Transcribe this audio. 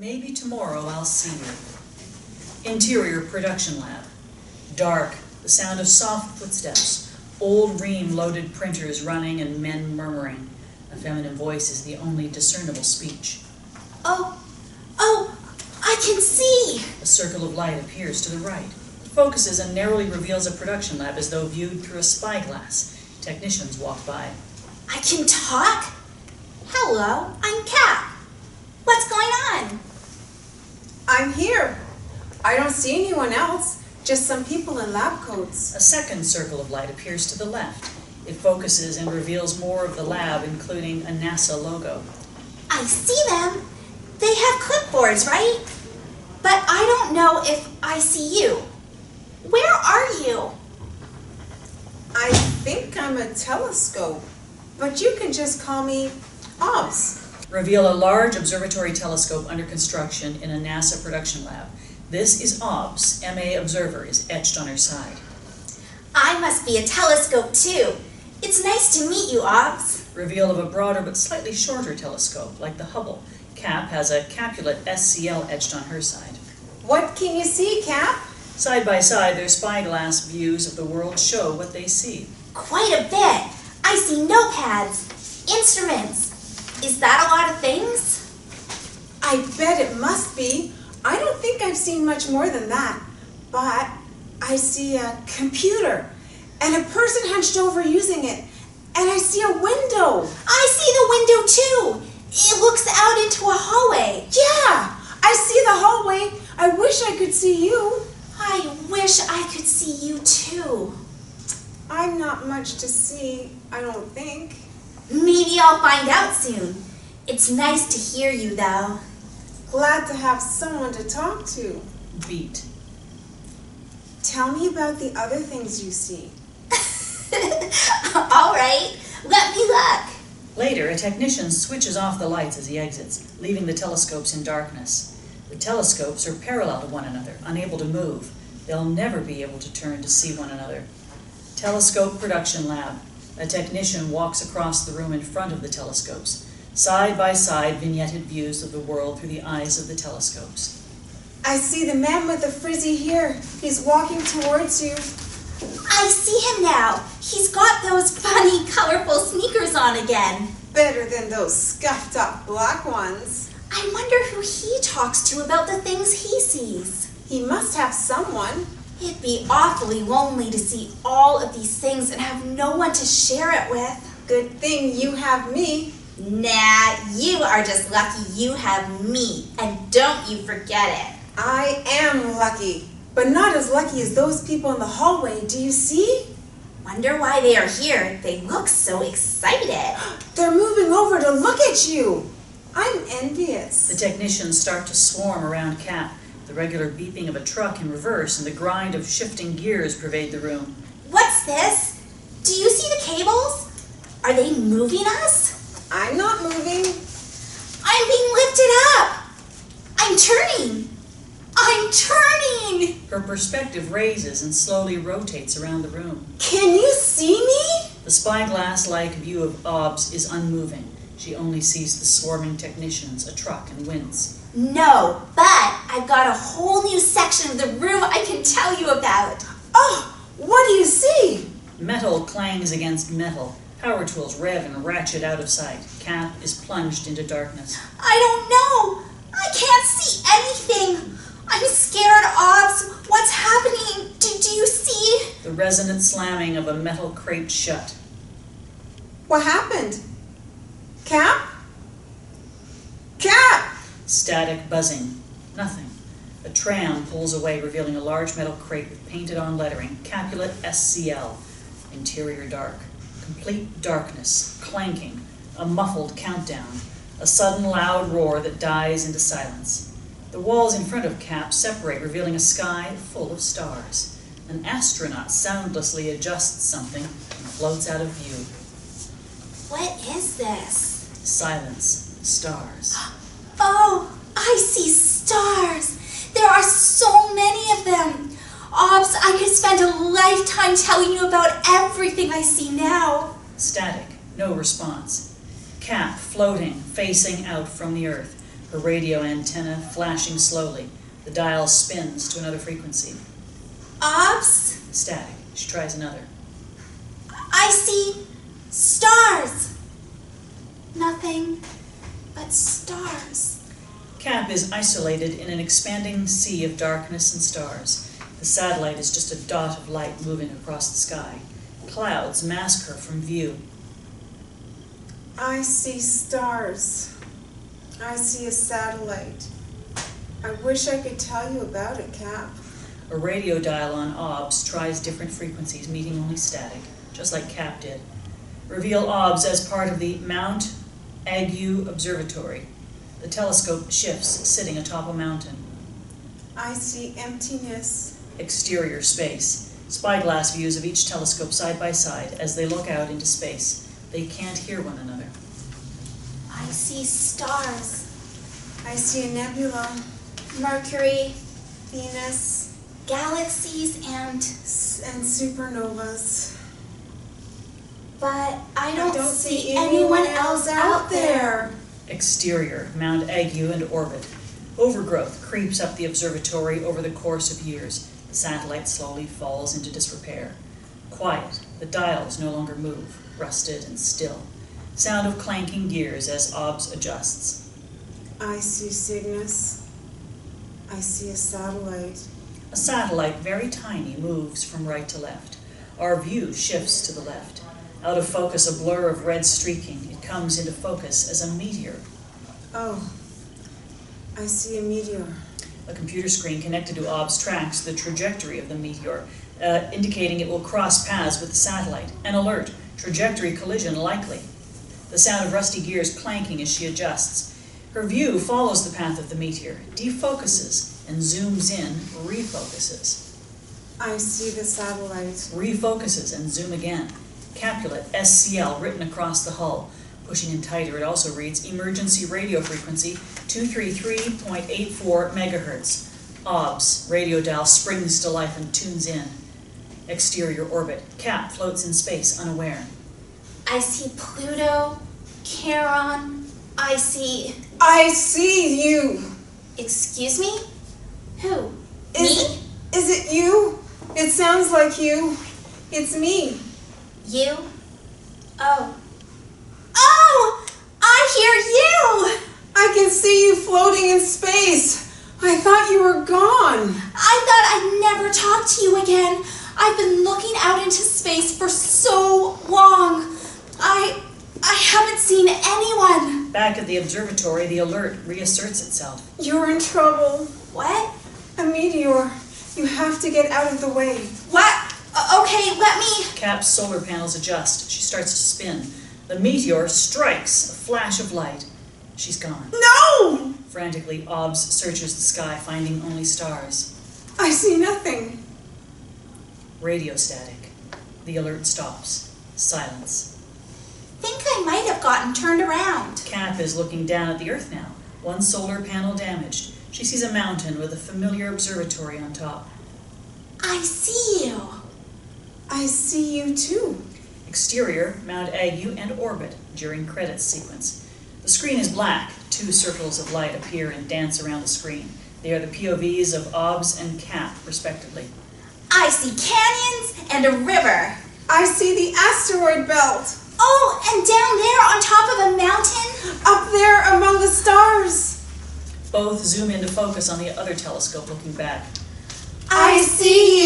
Maybe tomorrow I'll see you. Interior production lab. Dark, the sound of soft footsteps. Old ream-loaded printers running and men murmuring. A feminine voice is the only discernible speech. Oh, I can see! A circle of light appears to the right. It focuses and narrowly reveals a production lab as though viewed through a spyglass. Technicians walk by. I can talk? Hello, I'm Cap. What's going on? I'm here. I don't see anyone else, just some people in lab coats. A second circle of light appears to the left. It focuses and reveals more of the lab, including a NASA logo. I see them. They have clipboards, right? But I don't know if I see you. Where are you? I think I'm a telescope, but you can just call me OBS. Reveal a large observatory telescope under construction in a NASA production lab. This is OBS, M.A. Observer, is etched on her side. I must be a telescope too. It's nice to meet you, OBS. Reveal of a broader but slightly shorter telescope, like the Hubble. Cap has a Capulet SCL etched on her side. What can you see, Cap? Side by side, their spyglass views of the world show what they see. Quite a bit. I see notepads, instruments. Is that a lot of things? I bet it must be. I don't think I've seen much more than that. But I see a computer and a person hunched over using it. And I see a window. I see the window too. It looks out into a hallway. Yeah, I see the hallway. I wish I could see you. I wish I could see you too. I'm not much to see, I don't think. Maybe I'll find out soon. It's nice to hear you though. Glad to have someone to talk to. Beat. Tell me about the other things you see. All right, let me look. Later, a technician switches off the lights as he exits, leaving the telescopes in darkness. The telescopes are parallel to one another, unable to move. They'll never be able to turn to see one another. Telescope production lab. A technician walks across the room in front of the telescopes. Side by side, vignetted views of the world through the eyes of the telescopes. I see the man with the frizzy hair. He's walking towards you. I see him now. He's got those funny, colorful sneakers on again. Better than those scuffed up black ones. I wonder who he talks to about the things he sees. He must have someone. It'd be awfully lonely to see all of these things and have no one to share it with. Good thing you have me. Nah, you are just lucky you have me, and don't you forget it. I am lucky, but not as lucky as those people in the hallway. Do you see? Wonder why they are here. They look so excited. They're moving over to look at you. I'm envious. The technicians start to swarm around Cap. The regular beeping of a truck in reverse and the grind of shifting gears pervade the room. What's this? Do you see the cables? Are they moving us? I'm not moving. I'm being lifted up. I'm turning. I'm turning. Her perspective raises and slowly rotates around the room. Can you see me? The spyglass-like view of OBS is unmoving. She only sees the swarming technicians, a truck, and winds. No, but I've got a whole new section of the room I can tell you about. Oh, what do you see? Metal clangs against metal. Power tools rev and ratchet out of sight. Cap is plunged into darkness. I don't know. I can't see anything. I'm scared, OBS. What's happening? Do you see? The resonant slamming of a metal crate shut. What happened? Cap? Cap! Static buzzing. Nothing. A tram pulls away, revealing a large metal crate with painted-on lettering, Capulet SCL. Interior dark. Complete darkness. Clanking. A muffled countdown. A sudden loud roar that dies into silence. The walls in front of Cap separate, revealing a sky full of stars. An astronaut soundlessly adjusts something and floats out of view. What is this? Silence. Stars. Oh, I see stars. There are so many of them. OBS, I could spend a lifetime telling you about everything I see now. Static. No response. Cap floating, facing out from the earth. her radio antenna flashing slowly. The dial spins to another frequency. Obs, Static. She tries another. I see stars. Nothing but stars. Cap is isolated in an expanding sea of darkness and stars. The satellite is just a dot of light moving across the sky. Clouds mask her from view. I see stars. I see a satellite. I wish I could tell you about it, Cap. A radio dial on OBS tries different frequencies, meeting only static, just like Cap did. Reveal OBS as part of the Mount Ague Observatory. The telescope shifts, sitting atop a mountain. I see emptiness. Exterior space. Spyglass views of each telescope side by side as they look out into space. They can't hear one another. I see stars. I see a nebula, Mercury, Venus, galaxies, and supernovas. but I don't see anyone else out there. Exterior, Mount Ague and orbit. Overgrowth creeps up the observatory over the course of years. The satellite slowly falls into disrepair. Quiet, the dials no longer move, rusted and still. Sound of clanking gears as OBS adjusts. I see Cygnus. I see a satellite. A satellite, very tiny, moves from right to left. Our view shifts to the left. Out of focus, a blur of red streaking. It comes into focus as a meteor. Oh, I see a meteor. A computer screen connected to OBS tracks the trajectory of the meteor, indicating it will cross paths with the satellite. An alert, trajectory collision likely. The sound of rusty gears clanking as she adjusts. Her view follows the path of the meteor, defocuses, and zooms in, refocuses. I see the satellite. Refocuses and zoom again. Capulet SCL written across the hull. Pushing in tighter, it also reads emergency radio frequency 233.84 megahertz. OBS radio dial springs to life and tunes in. Exterior orbit. Cap floats in space unaware. I see Pluto, Charon. I see you. Excuse me? Who? Is Me? it you? It sounds like you. It's me. You? Oh. Oh! I hear you! I can see you floating in space. I thought you were gone. I thought I'd never talk to you again. I've been looking out into space for so long. I haven't seen anyone. Back at the observatory, the alert reasserts itself. You're in trouble. What? A meteor. You have to get out of the way. What? Okay, let me... Cap's solar panels adjust. She starts to spin. The meteor strikes, a flash of light. She's gone. No! Frantically, OBS searches the sky, finding only stars. I see nothing. Radio static. The alert stops. Silence. Think I might have gotten turned around. Cap is looking down at the Earth now. One solar panel damaged. She sees a mountain with a familiar observatory on top. I see you. I see you too. Exterior, Mount Ague and orbit during credits sequence. The screen is black. Two circles of light appear and dance around the screen. They are the POVs of OBS and Cap, respectively. I see canyons and a river. I see the asteroid belt. Oh, and down there on top of a mountain? Up there among the stars. Both zoom into focus on the other telescope looking back. I see